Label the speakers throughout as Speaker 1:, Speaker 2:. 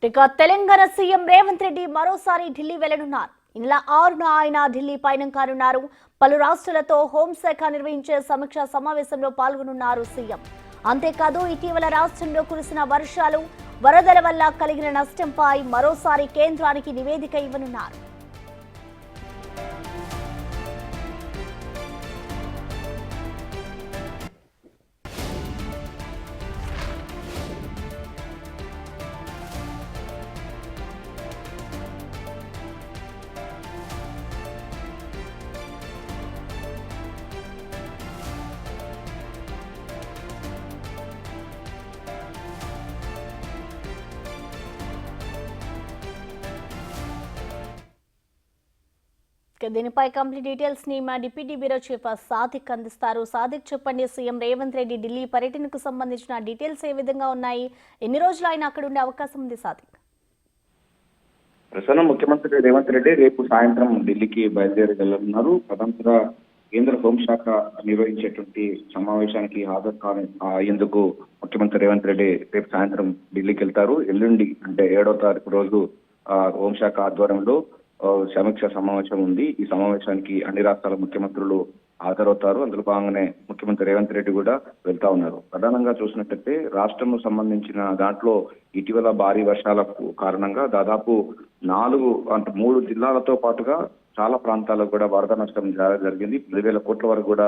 Speaker 1: ఇక తెలంగాణ సీఎం రేవంత్ రెడ్డి మరోసారి ఢిల్లీ వెళ్లనున్నారు. ఈ నెల 6న ఆయన ఢిల్లీ పయనం కానున్నారు. పలు రాష్ట్రాలతో హోంశాఖ నిర్వహించే సమీక్షా సమావేశంలో పాల్గొనున్నారు సీఎం. అంతేకాదు ఇటీవల రాష్ట్రంలో కురిసిన వర్షాలు, వరదల వల్ల కలిగిన నష్టంపై మరోసారి కేంద్రానికి నివేదిక ఇవ్వనున్నారు. దీనిపై కంప్లీట్ డీటెయిల్స్ ని మా డిప్యూటీ బ్యూరో చీఫ్ సాదిక్ అందిస్తారు. సాదిక్, చెప్పండి, సీఎం రేవంత్ రెడ్డి ఢిల్లీ పర్యటనకు సంబంధించిన డీటెయిల్స్ ఏ విధంగా ఉన్నాయి? ఎన్ని రోజులు ఆయన అక్కడ ఉండే అవకాశం ఉంది? సాదిక్,
Speaker 2: ప్రసన్న ముఖ్యమంత్రి రేవంత్ రెడ్డి రేపు సాయంత్రం ఢిల్లీకి బయలుదేరి వెళ్లనున్నారు. ప్రధానంగా కేంద్ర హోంశాఖ నిర్వహించేటువంటి సమావేశానికి హాజరు అయ్యేందుకు ముఖ్యమంత్రి రేవంత్ రెడ్డి రేపు సాయంత్రం ఢిల్లీకి వెళ్తారు. ఎల్లుండి అంటే 7వ తారీఖు రోజు హోంశాఖ ఆధ్వర్యంలో సమీక్ష సమావేశం ఉంది. ఈ సమావేశానికి అన్ని రాష్ట్రాల ముఖ్యమంత్రులు హాజరవుతారు. అందులో భాగంగానే ముఖ్యమంత్రి రేవంత్ రెడ్డి కూడా వెళ్తా ఉన్నారు. ప్రధానంగా చూసినట్లయితే రాష్ట్రం సంబంధించిన దాంట్లో ఇటీవల భారీ వర్షాలకు కారణంగా దాదాపు 3 జిల్లాలతో పాటుగా చాలా ప్రాంతాలకు కూడా వరద నష్టం జరిగింది. 10,000 కోట్ల వరకు కూడా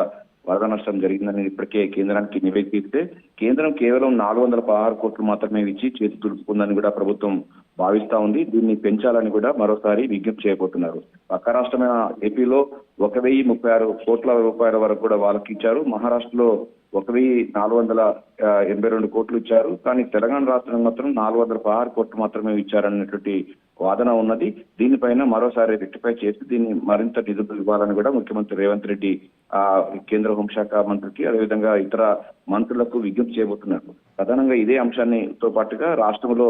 Speaker 2: వరద నష్టం జరిగిందని ఇప్పటికే కేంద్రానికి నివేదిక ఇస్తే కేంద్రం కేవలం 416 కోట్లు మాత్రమే ఇచ్చి చేతి దులుపుకుందని కూడా ప్రభుత్వం భావిస్తా ఉంది. దీన్ని పెంచాలని కూడా మరోసారి విజ్ఞప్తి చేయబోతున్నారు. పక్క రాష్ట్రమైన ఏపీలో 1,036 కోట్ల రూపాయల వరకు కూడా వాళ్ళకి ఇచ్చారు. మహారాష్ట్రలో 1,482 కోట్లు ఇచ్చారు. కానీ తెలంగాణ రాష్ట్రం మాత్రం 416 కోట్లు మాత్రమే ఇచ్చారన్నటువంటి వాదన ఉన్నది. దీనిపైన మరోసారి రెక్టిఫై చేసి దీన్ని మరింత నిధులు ఇవ్వాలని కూడా ముఖ్యమంత్రి రేవంత్ రెడ్డి కేంద్ర హోంశాఖ మంత్రికి అదేవిధంగా ఇతర మంత్రులకు విజ్ఞప్తి చేయబోతున్నారు. ప్రధానంగా ఇదే అంశాన్ని తో పాటుగా రాష్ట్రంలో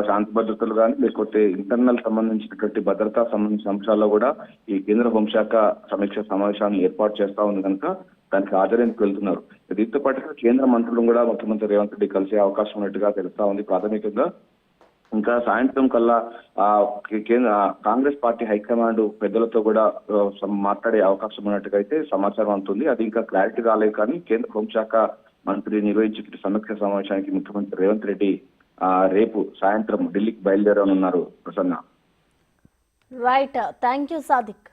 Speaker 2: శాంతి భద్రతలు కానీ లేకపోతే ఇంటర్నల్ సంబంధించినటువంటి భద్రతా సంబంధించిన అంశాల్లో కూడా ఈ కేంద్ర హోంశాఖ సమీక్ష సమావేశాన్ని ఏర్పాటు చేస్తా ఉంది కనుక దానికి హాజరేందుకు వెళ్తున్నారు. దీంతో పాటుగా కేంద్ర మంత్రులను కూడా ముఖ్యమంత్రి రేవంత్ రెడ్డి కలిసే అవకాశం ఉన్నట్టుగా తెలుస్తా ఉంది. ప్రాథమికంగా ఇంకా సాయంత్రం కల్లా కాంగ్రెస్ పార్టీ హైకమాండ్ పెద్దలతో కూడా మాట్లాడే అవకాశం ఉన్నట్టుగా అయితే సమాచారం అందుతుంది. అది ఇంకా క్లారిటీ రాలేదు. కానీ కేంద్ర హోంశాఖ మంత్రి నిర్వహించే సమీక్ష సమావేశానికి ముఖ్యమంత్రి రేవంత్ రెడ్డి రేపు సాయంత్రం ఢిల్లీకి బయలుదేరనున్నారు. Prasanna,
Speaker 1: right, thank you Sadiq.